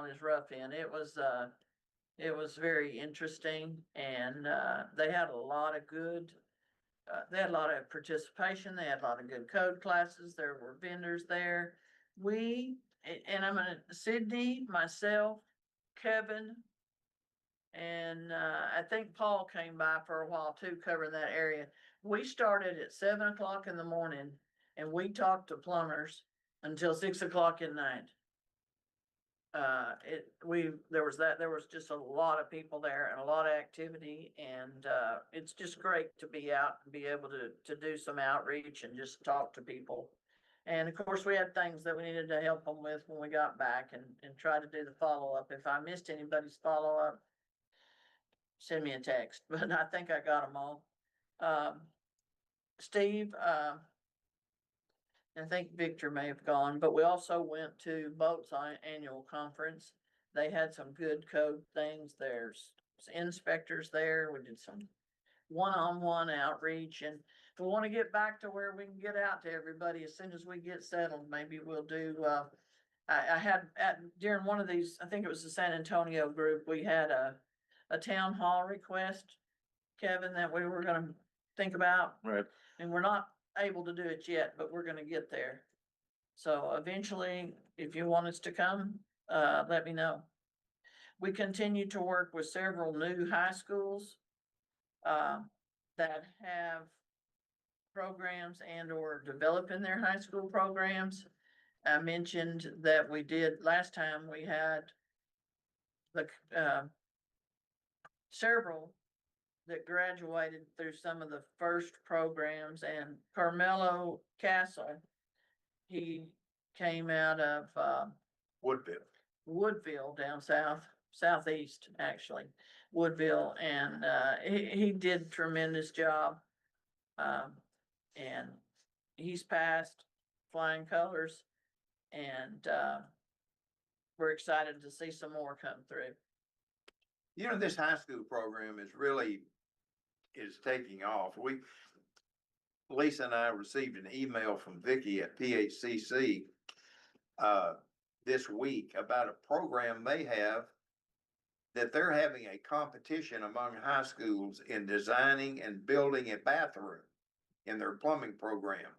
his rough end. It was very interesting, and, they had a lot of good, they had a lot of participation. They had a lot of good code classes. There were vendors there. Sydney, myself, Kevin, and I think Paul came by for a while too, covering that area. We started at 7 o'clock in the morning, and we talked to plumbers until 6 o'clock at night. There was just a lot of people there and a lot of activity, and it's just great to be out and be able to do some outreach and just talk to people. And of course, we had things that we needed to help them with when we got back, and try to do the follow-up. If I missed anybody's follow-up, send me a text, but I think I got them all. Steve, I think Victor may have gone, but we also went to Boat's annual conference. They had some good code things. There's inspectors there. We did some one-on-one outreach, and we want to get back to where we can get out to everybody as soon as we get settled. Maybe we'll do, I had during one of these, I think it was the San Antonio group, we had a town hall request, Kevin, that we were gonna think about. Right. And we're not able to do it yet, but we're gonna get there. So eventually, if you want us to come, let me know. We continue to work with several new high schools, that have programs and or developing their high school programs. I mentioned that we did, last time we had the, several that graduated through some of the first programs, and Carmelo Castle, he came out of, Woodville down southeast, actually, Woodville, and, he did tremendous job. And he's passed flying colors. And, we're excited to see some more come through. You know, this high school program is taking off. Lisa and I received an email from Vicky at PHCC this week about a program they have that they're having a competition among high schools in designing and building a bathroom in their plumbing program.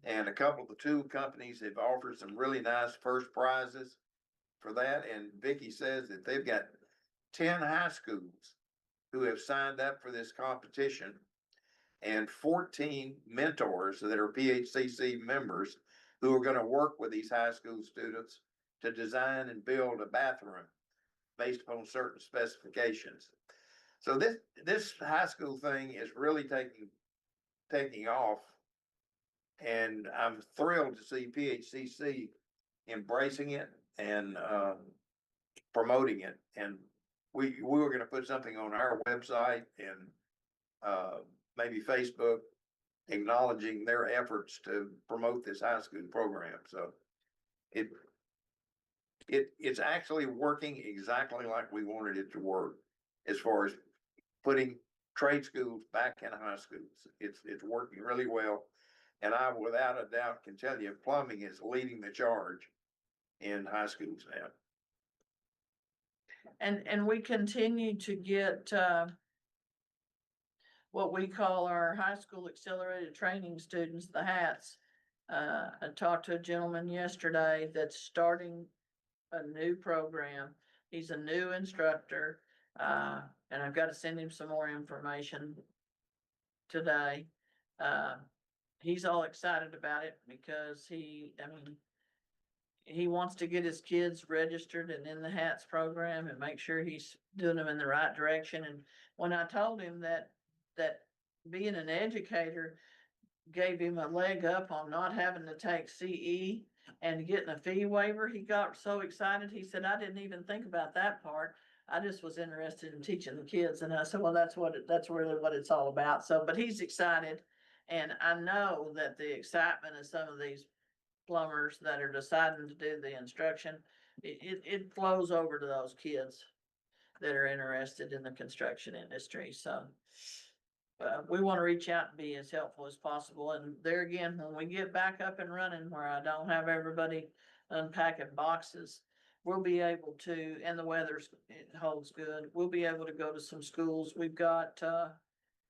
And a couple of the two companies have offered some really nice first prizes for that. And Vicky says that they've got 10 high schools who have signed up for this competition and 14 mentors that are PHCC members who are going to work with these high school students to design and build a bathroom based upon certain specifications. So this high school thing is really taking off. And I'm thrilled to see PHCC embracing it and promoting it. And we were gonna put something on our website and maybe Facebook acknowledging their efforts to promote this high school program. So it's actually working exactly like we wanted it to work as far as putting trade schools back in high schools. It's working really well. And I, without a doubt, can tell you plumbing is leading the charge in high schools now. And we continue to get, what we call our high school accelerated training students, the HATs. I talked to a gentleman yesterday that's starting a new program. He's a new instructor, and I've got to send him some more information today. He's all excited about it because he wants to get his kids registered and in the HATS program and make sure he's doing them in the right direction. And when I told him that being an educator gave him a leg up on not having to take CE and getting a fee waiver, he got so excited. He said, I didn't even think about that part. I just was interested in teaching the kids. And I said, well, that's really what it's all about. So, but he's excited. And I know that the excitement of some of these plumbers that are deciding to do the instruction, it flows over to those kids that are interested in the construction industry. So we want to reach out and be as helpful as possible. And there again, when we get back up and running where I don't have everybody unpacking boxes, we'll be able to, and the it holds good, we'll be able to go to some schools. We've got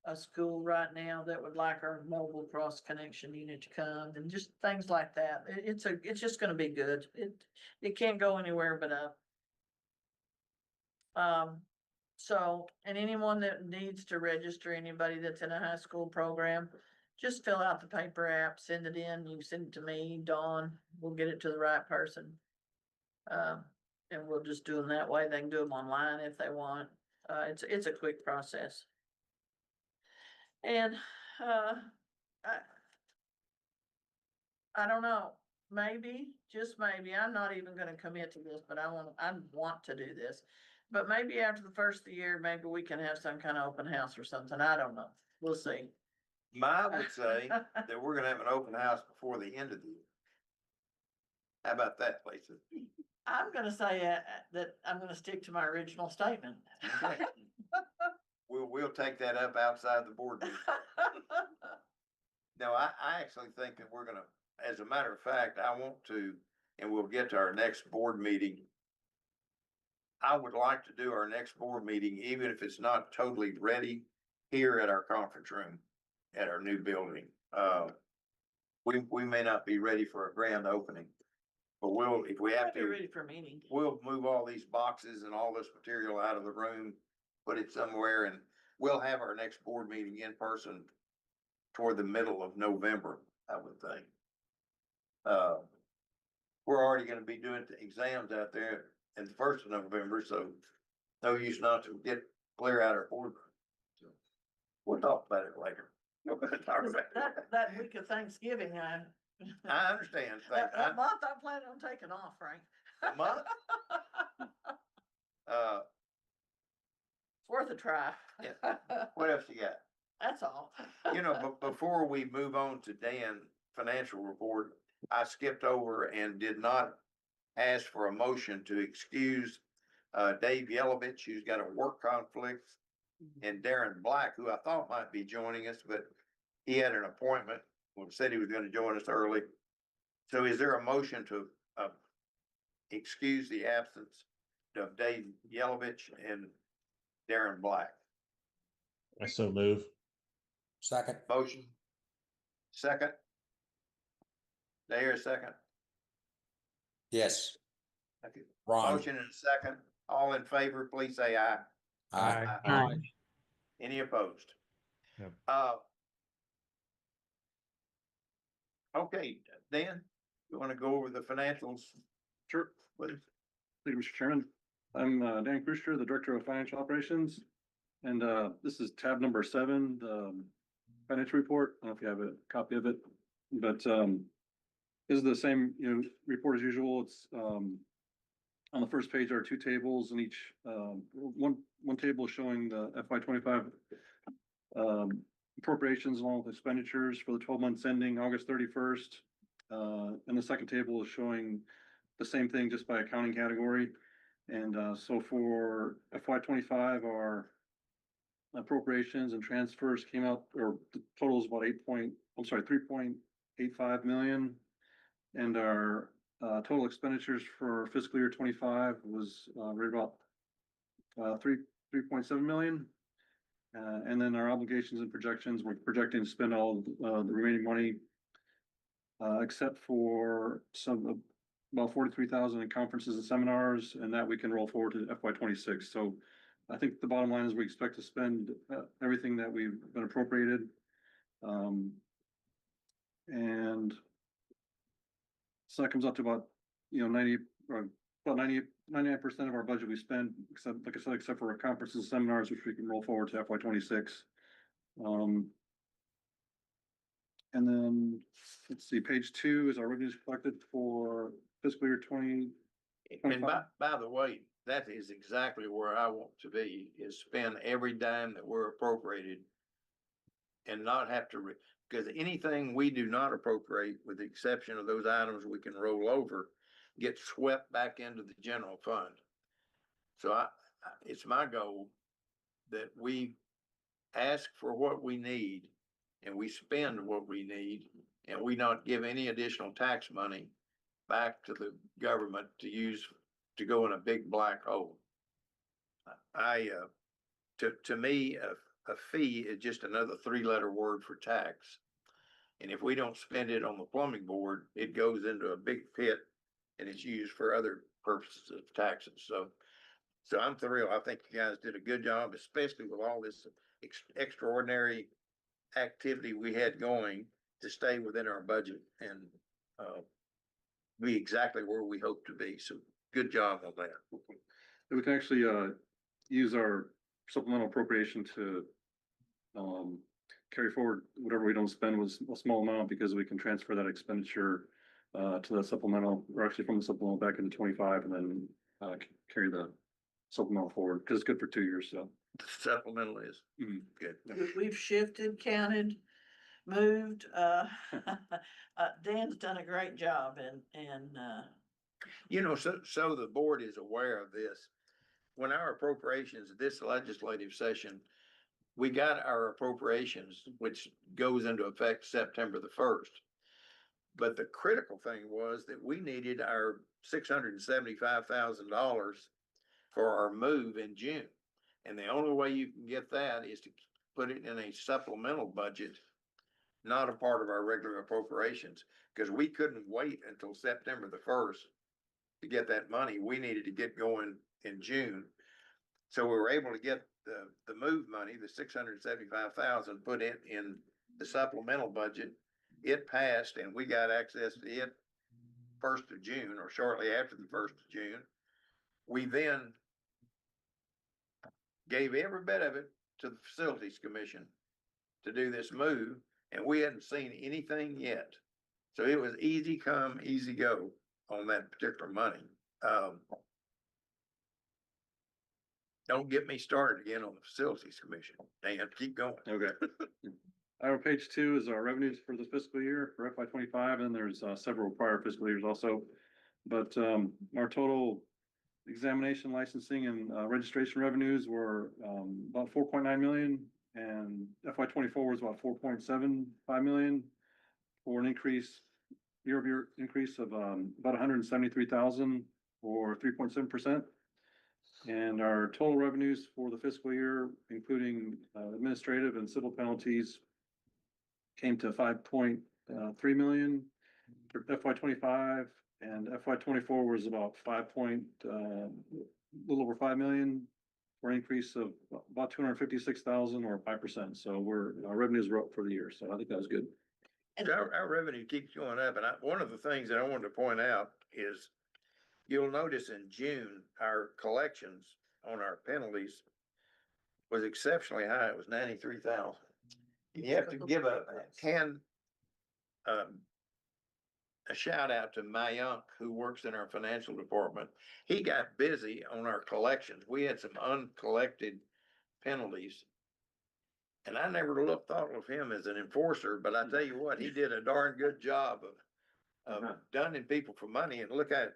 a school right now that would like our mobile cross connection unit to come and just things like that. It's just gonna be good. It can't go anywhere but up. So, and anyone that needs to register, anybody that's in a high school program, just fill out the paper app, send it in, you can send it to me, Dawn, we'll get it to the right person. And we'll just do them that way. They can do them online if they want. It's a quick process. And, I don't know, maybe, just maybe, I'm not even gonna commit to this, but I want to do this. But maybe after the first of the year, maybe we can have some kind of open house or something. I don't know. We'll see. I would say that we're gonna have an open house before the end of the year. How about that, Lisa? I'm gonna say that I'm gonna stick to my original statement. We'll take that up outside the board meeting. No, I actually think that we're gonna, as a matter of fact, I want to, and we'll get to our next board meeting. I would like to do our next board meeting, even if it's not totally ready, here at our conference room, at our new building. We may not be ready for a grand opening, but if we have I'll be to, ready for a meeting. we'll move all these boxes and all this material out of the room, put it somewhere, and we'll have our next board meeting in person toward the middle of November, I would think. We're already gonna be doing the exams out there in the 1st of November, so no use not to clear out our board room. So we'll talk about it later. We're gonna talk about it. That week of Thanksgiving, I understand. that month I'm planning on taking off, Frank. A month? It's worth a try. Yeah. What else you got? That's all. You know, but before we move on to Dan's financial report, I skipped over and did not ask for a motion to excuse Dave Yelovich, who's got a work conflict, and Darren Black, who I thought might be joining us, but he had an appointment, well, said he was gonna join us early. So is there a motion to excuse the absence of Dave Yelovich and Darren Black? I so move. Second. Motion. Second. Do I hear a second? Yes. Okay. Ron. Motion and a second. All in favor, please say aye. Aye. Aye. Any opposed? Yep. Okay, Dan, you wanna go over the financials? Sure. Please. Thank you, Mr. Chairman. I'm Dan Krusher, the Director of Financial Operations. And this is tab number 7, the financial report. I don't know if you have a copy of it, but this is the same, report as usual. It's on the first page are 2 tables, and each one table showing the FY25 appropriations along with expenditures for the 12 months ending August 31st. And the second table is showing the same thing just by accounting category. And so for FY25, our appropriations and transfers came out, or the total is about 3.85 million. And our total expenditures for fiscal year 25 was right about 3.7 million. And then our obligations and projections, we're projecting to spend all the remaining money, except for about 43,000 in conferences and seminars, and that we can roll forward to FY26. So I think the bottom line is we expect to spend everything that we've been appropriated. And so that comes up to about, 99% of our budget we spend, except, like I said, except for our conferences and seminars, which we can roll forward to FY26. And then, let's see, page 2 is our revenues collected for fiscal year 20. And by the way, that is exactly where I want to be, is spend every dime that we're appropriated and not have to, because anything we do not appropriate, with the exception of those items we can roll over, gets swept back into the general fund. So it's my goal that we ask for what we need and we spend what we need, and we not give any additional tax money back to the government to use to go in a big black hole. To me, a fee is just another 3-letter word for tax. And if we don't spend it on the plumbing board, it goes into a big pit and it's used for other purposes of taxes. So I'm thrilled. I think you guys did a good job, especially with all this extraordinary activity we had going to stay within our budget and be exactly where we hope to be. So good job on that. We can actually use our supplemental appropriation to carry forward whatever we don't spend with a small amount, because we can transfer that expenditure to the supplemental, or actually from the supplemental back into 25, and then carry the supplemental forward, because it's good for 2 years. So The supplemental is good. We've shifted, counted, moved, Dan's done a great job and So the board is aware of this. When our appropriations this legislative session, we got our appropriations, which goes into effect September the 1st. But the critical thing was that we needed our $675,000 for our move in June. And the only way you can get that is to put it in a supplemental budget, not a part of our regular appropriations, because we couldn't wait until September the 1st to get that money. We needed to get going in June. So we were able to get the move money, the 675,000, put it in the supplemental budget. It passed and we got access to it 1st of June, or shortly after the 1st of June. We then gave every bit of it to the Facilities Commission to do this move, and we hadn't seen anything yet. So it was easy come, easy go on that particular money. Don't get me started again on the Facilities Commission. Dan, keep going. okay. Our page 2 is our revenues for the fiscal year for FY 25, and there's several prior fiscal years also. But our total examination, licensing, and registration revenues were about 4.9 million, and FY 24 was about 4.75 million, for an increase, year-over-year increase of about 173,000 or 3.7%. And our total revenues for the fiscal year, including administrative and civil penalties, came to 5.3 million for FY 25, and FY 24 was about little over 5 million, for an increase of about 256,000 or 5%. So our revenues were up for the year, so I think that was good. Our revenue keeps going up, and one of the things that I wanted to point out is, you'll notice in June, our collections on our penalties was exceptionally high. It was 93,000. You have to give a shout out to Mayank, who works in our financial department. He got busy on our collections. We had some uncollected penalties. And I never thought of him as an enforcer, but I tell you what, he did a darn good job of dunning people for money. And look at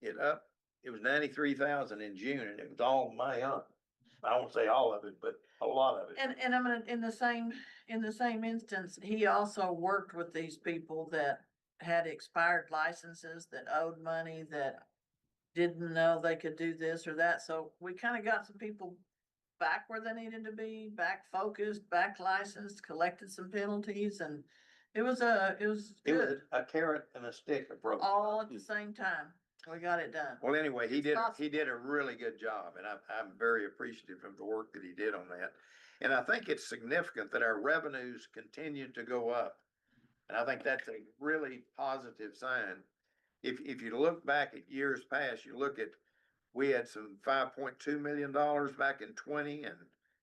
it up. It was 93,000 in June, and it was all Mayank. I won't say all of it, but a lot of it. And I'm gonna, in the same instance, he also worked with these people that had expired licenses, that owed money, that didn't know they could do this or that. So we kind of got some people back where they needed to be, back focused, back licensed, collected some penalties, and it was good. A carrot and a stick approach. All at the same time. We got it done. Well, anyway, he It's did possible. a really good job, and I'm very appreciative of the work that he did on that. And I think it's significant that our revenues continue to go up. And I think that's a really positive sign. If you look back at years past, you look at, we had some $5.2 million back in 20 and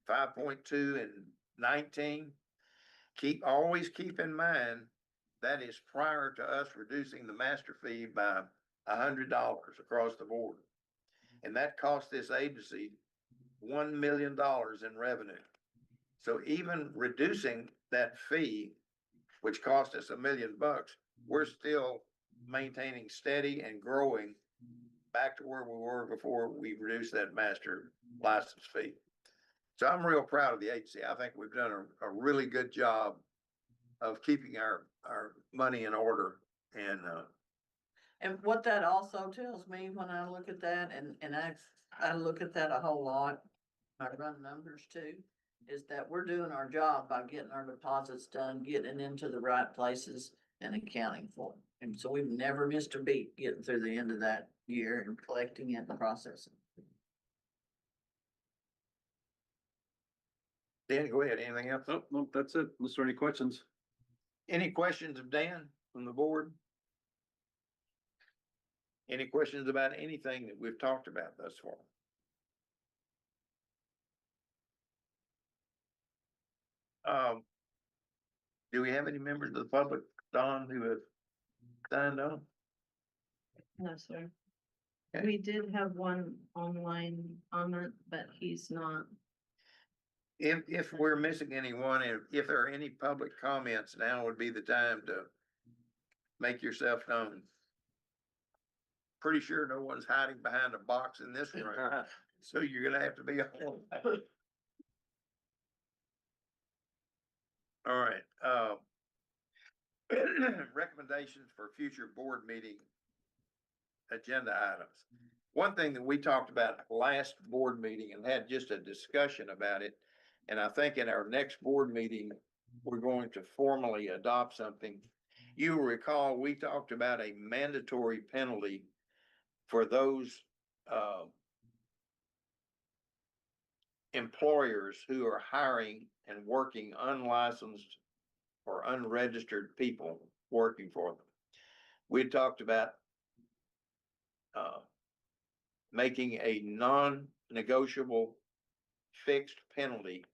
5.2 in 19. Always keep in mind, that is prior to us reducing the master fee by $100 across the board. And that cost this agency $1 million in revenue. So even reducing that fee, which cost us $1 million, we're still maintaining steady and growing back to where we were before we reduced that master license fee. So I'm real proud of the agency. I think we've done a really good job of keeping our money in order. And what that also tells me when I look at that, and I look at that a whole lot, I run numbers too, is that we're doing our job by getting our deposits done, getting into the right places and accounting for them. And so we've never missed a beat getting through the end of that year and collecting it and processing. Dan, go ahead. Anything else? Oh, no, that's it. Unless there are any questions. Any questions of Dan from the board? Any questions about anything that we've talked about thus far? Do we have any members of the public, Don, who have signed on? No, sir. Okay. We did have one online comment, but he's not. If we're missing anyone, if there are any public comments, now would be the time to make yourself known. Pretty sure no one's hiding behind a box in this room, so you're gonna have to be on. All right, recommendations for future board meeting agenda items. One thing that we talked about last board meeting and had just a discussion about it, and I think in our next board meeting, we're going to formally adopt something. You will recall, we talked about a mandatory penalty for those employers who are hiring and working unlicensed or unregistered people working for them. We talked about making a non-negotiable fixed penalty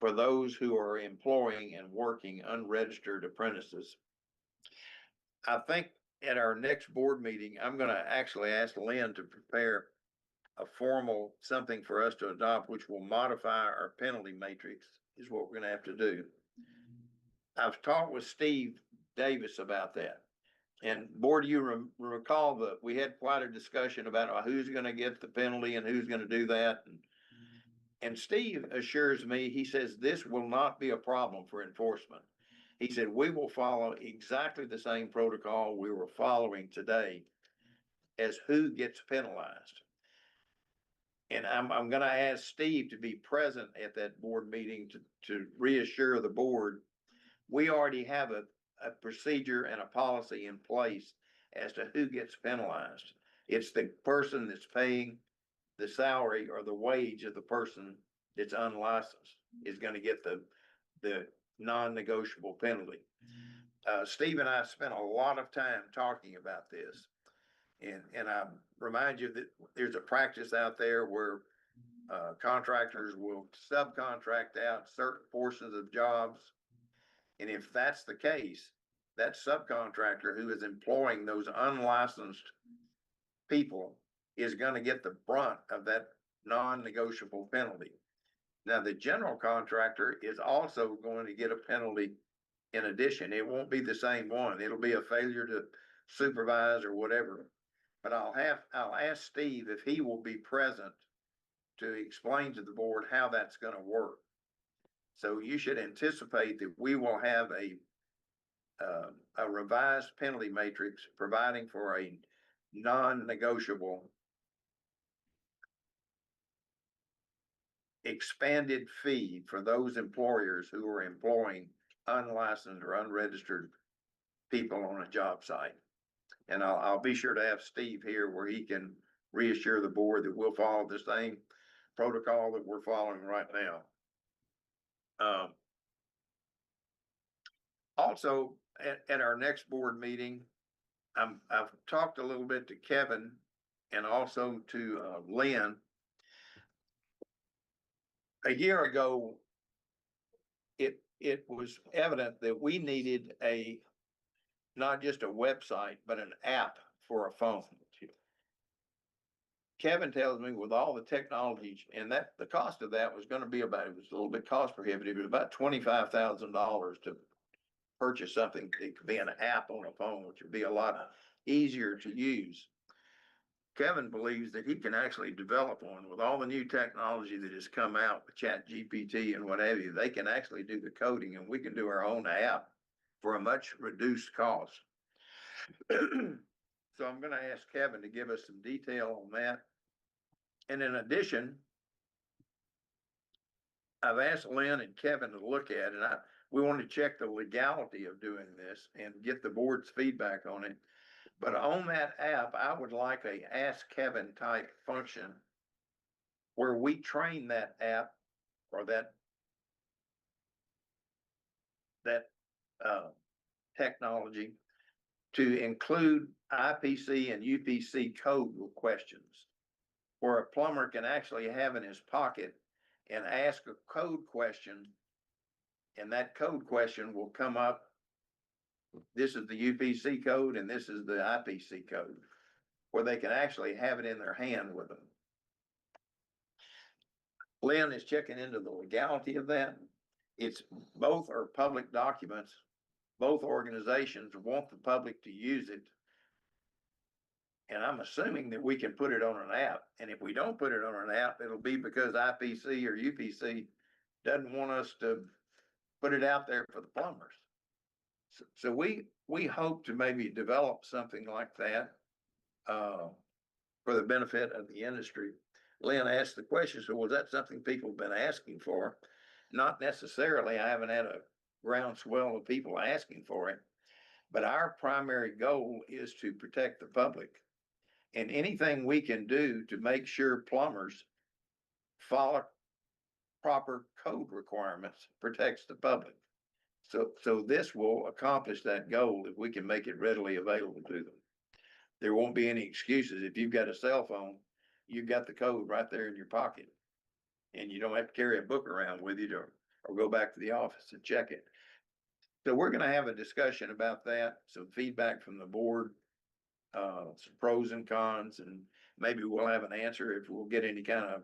for those who are employing and working unregistered apprentices. I think at our next board meeting, I'm gonna actually ask Lynn to prepare a formal something for us to adopt, which will modify our penalty matrix, is what we're gonna have to do. I've talked with Steve Davis about that. And board, you recall that we had quite a discussion about who's gonna get the penalty and who's gonna do that. And Steve assures me, he says, this will not be a problem for enforcement. He said, we will follow exactly the same protocol we were following today as who gets penalized. And I'm gonna ask Steve to be present at that board meeting to reassure the board. We already have a procedure and a policy in place as to who gets penalized. It's the person that's paying the salary or the wage of the person that's unlicensed is gonna get the non-negotiable penalty. Steve and I spent a lot of time talking about this. And I remind you that there's a practice out there where contractors will subcontract out certain portions of jobs. And if that's the case, that subcontractor who is employing those unlicensed people is gonna get the brunt of that non-negotiable penalty. Now, the general contractor is also going to get a penalty in addition. It won't be the same one. It'll be a failure to supervise or whatever. But I'll ask Steve if he will be present to explain to the board how that's gonna work. So you should anticipate that we will have a revised penalty matrix providing for a non-negotiable expanded fee for those employers who are employing unlicensed or unregistered people on a job site. And I'll be sure to have Steve here where he can reassure the board that we'll follow the same protocol that we're following right now. Also, at our next board meeting, I've talked a little bit to Kevin and also to Lynn. A year ago, it was evident that we needed not just a website, but an app for a phone. Kevin tells me with all the technology and that the cost of that was gonna be it was a little bit cost prohibitive, but about $25,000 to purchase something that could be an app on a phone, which would be a lot easier to use. Kevin believes that he can actually develop one with all the new technology that has come out with ChatGPT and what have you. They can actually do the coding and we can do our own app for a much reduced cost. So I'm gonna ask Kevin to give us some detail on that. And in addition, I've asked Lynn and Kevin to look at it. We want to check the legality of doing this and get the board's feedback on it. But on that app, I would like a Ask Kevin type function where we train that app or that technology to include IPC and UPC code questions, where a plumber can actually have in his pocket and ask a code question, and that code question will come up. This is the UPC code and this is the IPC code, where they can actually have it in their hand with them. Lynn is checking into the legality of that. It's both are public documents. Both organizations want the public to use it. And I'm assuming that we can put it on an app. And if we don't put it on an app, it'll be because IPC or UPC doesn't want us to put it out there for the plumbers. So we hope to maybe develop something like that for the benefit of the industry. Lynn asked the question, so was that something people have been asking for? Not necessarily. I haven't had a groundswell of people asking for it, but our primary goal is to protect the public. And anything we can do to make sure plumbers follow proper code requirements protects the public. So this will accomplish that goal if we can make it readily available to them. There won't be any excuses. If you've got a cell phone, you've got the code right there in your pocket. And you don't have to carry a book around with you or go back to the office and check it. So we're gonna have a discussion about that, some feedback from the board, some pros and cons, and maybe we'll have an answer if we'll get any kind of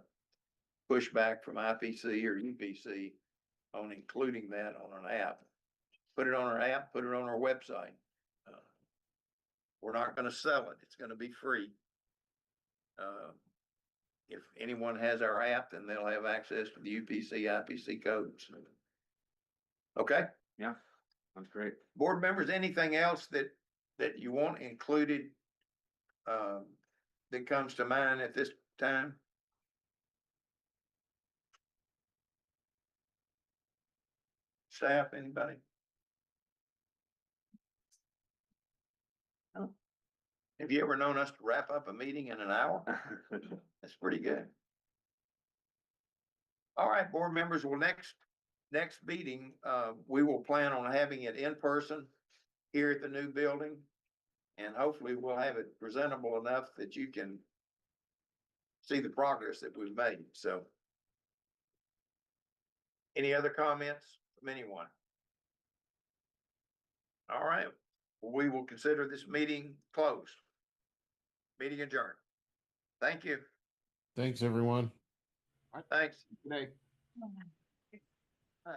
pushback from IPC or UPC on including that on an app. Put it on our app, put it on our website. We're not gonna sell it. It's gonna be free. If anyone has our app, then they'll have access to the UPC, IPC codes. Okay, Yeah, that's great. board members, anything else that you want included? That comes to mind at this time? Staff, anybody? Oh. Have you ever known us to wrap up a meeting in an hour? That's pretty good. All right, board members, well, next meeting, we will plan on having it in person here at the new building. And hopefully we'll have it presentable enough that you can see the progress that we've made, so. Any other comments from anyone? All right, we will consider this meeting closed. Meeting adjourned. Thank you. Thanks, everyone. Thanks. Good night. Uh,